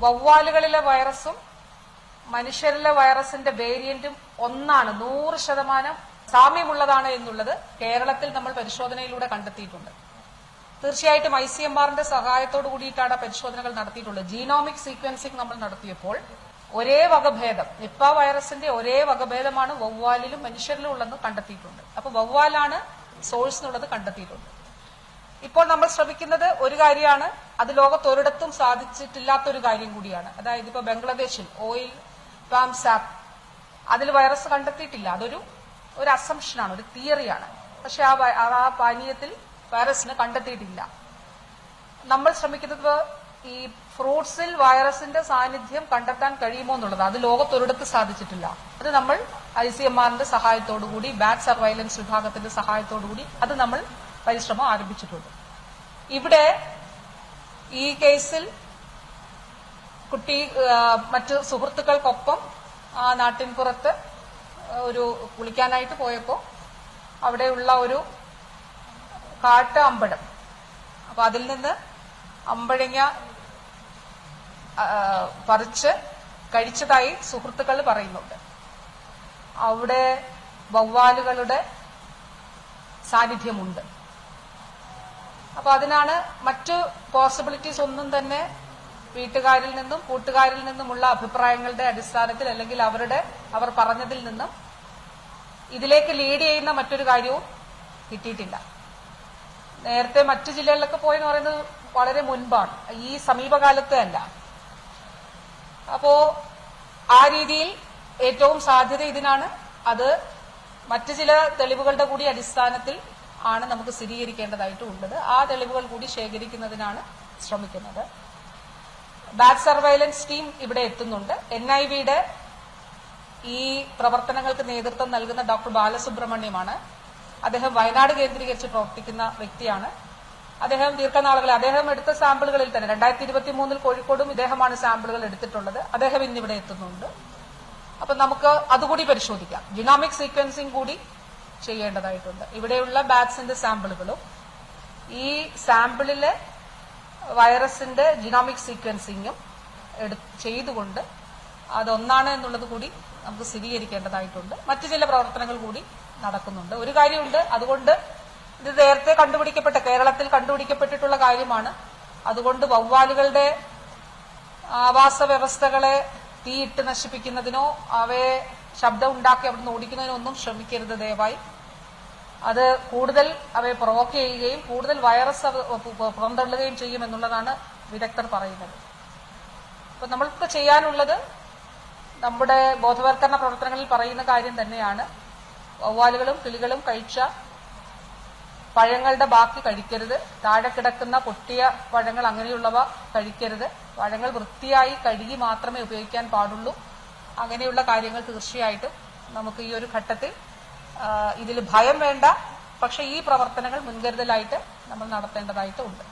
വവ്വാലുകളിലെ വൈറസും മനുഷ്യരിലെ വൈറസിന്റെ വേരിയന്റും ഒന്നാണ്, 100% സാമ്യമുള്ളതാണ് എന്നുള്ളത് കേരളത്തിൽ നമ്മൾ പരിശോധനയിലൂടെ കണ്ടെത്തിയിട്ടുണ്ട്. തീർച്ചയായിട്ടും ICMR സഹായത്തോടു കൂടിയിട്ടാണ് പരിശോധനകൾ നടത്തിയിട്ടുള്ളത്. ജീനോമിക് സീക്വൻസിംഗ് നമ്മൾ നടത്തിയപ്പോൾ ഒരേ വകഭേദം, നിപ്പ വൈറസിന്റെ ഒരേ വകഭേദമാണ് വവ്വാലിലും മനുഷ്യരിലും ഉള്ളതെന്ന് കണ്ടെത്തിയിട്ടുണ്ട്. അപ്പൊ വവ്വാലാണ് സോഴ്സ് എന്നുള്ളത് കണ്ടെത്തിയിട്ടുണ്ട്. ഇപ്പോൾ നമ്മൾ ശ്രമിക്കുന്നത് ഒരു കാര്യമാണ്, അത് ലോകത്തൊരിടത്തും സാധിച്ചിട്ടില്ലാത്തൊരു കാര്യം കൂടിയാണ്. അതായത് ഇപ്പൊ ബംഗ്ലാദേശിൽ ഓയിൽ പാം സാപ്പ് അതിൽ വൈറസ് കണ്ടെത്തിയിട്ടില്ല. അതൊരു അസംഷനാണ്, ഒരു തിയറിയാണ്. പക്ഷെ ആ പാനീയത്തിൽ വൈറസിന് കണ്ടെത്തിയിട്ടില്ല. നമ്മൾ ശ്രമിക്കുന്നത് ഈ ഫ്രൂട്ട്സിൽ വൈറസിന്റെ സാന്നിധ്യം കണ്ടെത്താൻ കഴിയുമോ എന്നുള്ളത്. അത് ലോകത്തൊരിടത്ത് സാധിച്ചിട്ടില്ല. അത് നമ്മൾ ICMR സഹായത്തോടുകൂടി, ബാറ്റ് സർവൈലൻസ് വിഭാഗത്തിന്റെ സഹായത്തോടുകൂടി അത് നമ്മൾ പരിശ്രമം ആരംഭിച്ചിട്ടുണ്ട്. ഇവിടെ ഈ കേസിൽ കുട്ടി മറ്റു സുഹൃത്തുക്കൾക്കൊപ്പം ആ നാട്ടിൻപുറത്ത് ഒരു കുളിക്കാനായിട്ട് പോയപ്പോൾ അവിടെയുള്ള ഒരു കാട്ട് അമ്പഴം, അപ്പൊ അതിൽ നിന്ന് അമ്പഴങ്ങ പറിച്ച് കഴിച്ചതായി സുഹൃത്തുക്കൾ പറയുന്നുണ്ട്. അവിടെ വവ്വാലുകളുടെ സാന്നിധ്യമുണ്ട്. അപ്പൊ അതിനാണ് മറ്റു പോസിബിലിറ്റീസ് ഒന്നും തന്നെ വീട്ടുകാരിൽ നിന്നും കൂട്ടുകാരിൽ നിന്നുമുള്ള അഭിപ്രായങ്ങളുടെ അടിസ്ഥാനത്തിൽ അല്ലെങ്കിൽ അവർ പറഞ്ഞതിൽ നിന്നും ഇതിലേക്ക് ലീഡ് ചെയ്യുന്ന മറ്റൊരു കാര്യവും കിട്ടിയിട്ടില്ല. നേരത്തെ മറ്റു ജില്ലകളിലൊക്കെ പോയെന്ന് പറയുന്നത് വളരെ മുൻപാണ്, ഈ സമീപകാലത്ത് അല്ല. അപ്പോ ആ രീതിയിൽ ഏറ്റവും സാധ്യത ഇതിനാണ്. അത് മറ്റു ചില തെളിവുകളുടെ കൂടി അടിസ്ഥാനത്തിൽ ആണ് നമുക്ക് സ്ഥിരീകരിക്കേണ്ടതായിട്ടുള്ളത്. ആ തെളിവുകൾ കൂടി ശേഖരിക്കുന്നതിനാണ് ശ്രമിക്കുന്നത്. ബാറ്റ് സർവൈലൻസ് ടീം ഇവിടെ എത്തുന്നുണ്ട്. NIVയുടെ ഈ പ്രവർത്തനങ്ങൾക്ക് നേതൃത്വം നൽകുന്ന ഡോക്ടർ ബാലസുബ്രഹ്മണ്യമാണ്. അദ്ദേഹം വയനാട് കേന്ദ്രീകരിച്ച് പ്രവർത്തിക്കുന്ന വ്യക്തിയാണ്. അദ്ദേഹം ദീർഘനാളുകളെ അദ്ദേഹം എടുത്ത സാമ്പിളുകളിൽ തന്നെ 2023 കോഴിക്കോടും ഇദ്ദേഹമാണ് സാമ്പിളുകൾ എടുത്തിട്ടുള്ളത്. അദ്ദേഹം ഇന്നിവിടെ എത്തുന്നുണ്ട്. അപ്പൊ നമുക്ക് അതുകൂടി പരിശോധിക്കാം. ജിനോമിക് സീക്വൻസിംഗ് കൂടി ചെയ്യേണ്ടതായിട്ടുണ്ട്. ഇവിടെയുള്ള ബാറ്റ്സിന്റെ സാമ്പിളുകളും ഈ സാമ്പിളിലെ വൈറസിന്റെ ജിനോമിക് സീക്വൻസിംഗും ചെയ്തുകൊണ്ട് അതൊന്നാണ് എന്നുള്ളത് കൂടി നമുക്ക് സ്ഥിരീകരിക്കേണ്ടതായിട്ടുണ്ട്. മറ്റു ചില പ്രവർത്തനങ്ങൾ കൂടി നടക്കുന്നുണ്ട്. ഒരു കാര്യമുണ്ട്, അതുകൊണ്ട് ഇത് നേരത്തെ കേരളത്തിൽ കണ്ടുപിടിക്കപ്പെട്ടിട്ടുള്ള കാര്യമാണ്. അതുകൊണ്ട് വവ്വാലുകളുടെ ആവാസ വ്യവസ്ഥകളെ തീയിട്ട് നശിപ്പിക്കുന്നതിനോ അവയെ ശബ്ദം ഉണ്ടാക്കി അവിടുന്ന് ഓടിക്കുന്നതിനോ ഒന്നും ശ്രമിക്കരുത് ദയവായി. അത് കൂടുതൽ അവയെ പ്രൊവോക്ക് ചെയ്യുകയും കൂടുതൽ വൈറസ് പുറന്തള്ളുകയും ചെയ്യുമെന്നുള്ളതാണ് വിദഗ്ധർ പറയുന്നത്. അപ്പൊ നമ്മൾക്ക് ചെയ്യാനുള്ളത് നമ്മുടെ ബോധവൽക്കരണ പ്രവർത്തനങ്ങളിൽ പറയുന്ന കാര്യം തന്നെയാണ്. വവ്വാലുകളും കിളികളും കഴിച്ച പഴങ്ങളുടെ ബാക്കി കഴിക്കരുത്. താഴെ കിടക്കുന്ന പൊട്ടിയ പഴങ്ങൾ അങ്ങനെയുള്ളവ കഴിക്കരുത്. പഴങ്ങൾ വൃത്തിയായി കഴുകി മാത്രമേ ഉപയോഗിക്കാൻ പാടുള്ളൂ. അങ്ങനെയുള്ള കാര്യങ്ങൾ തീർച്ചയായിട്ടും നമുക്ക് ഈ ഒരു ഘട്ടത്തിൽ ഇതിൽ ഭയം വേണ്ട. പക്ഷെ ഈ പ്രവർത്തനങ്ങൾ മുൻകരുതലായിട്ട് നമ്മൾ നടത്തേണ്ടതായിട്ടുണ്ട്.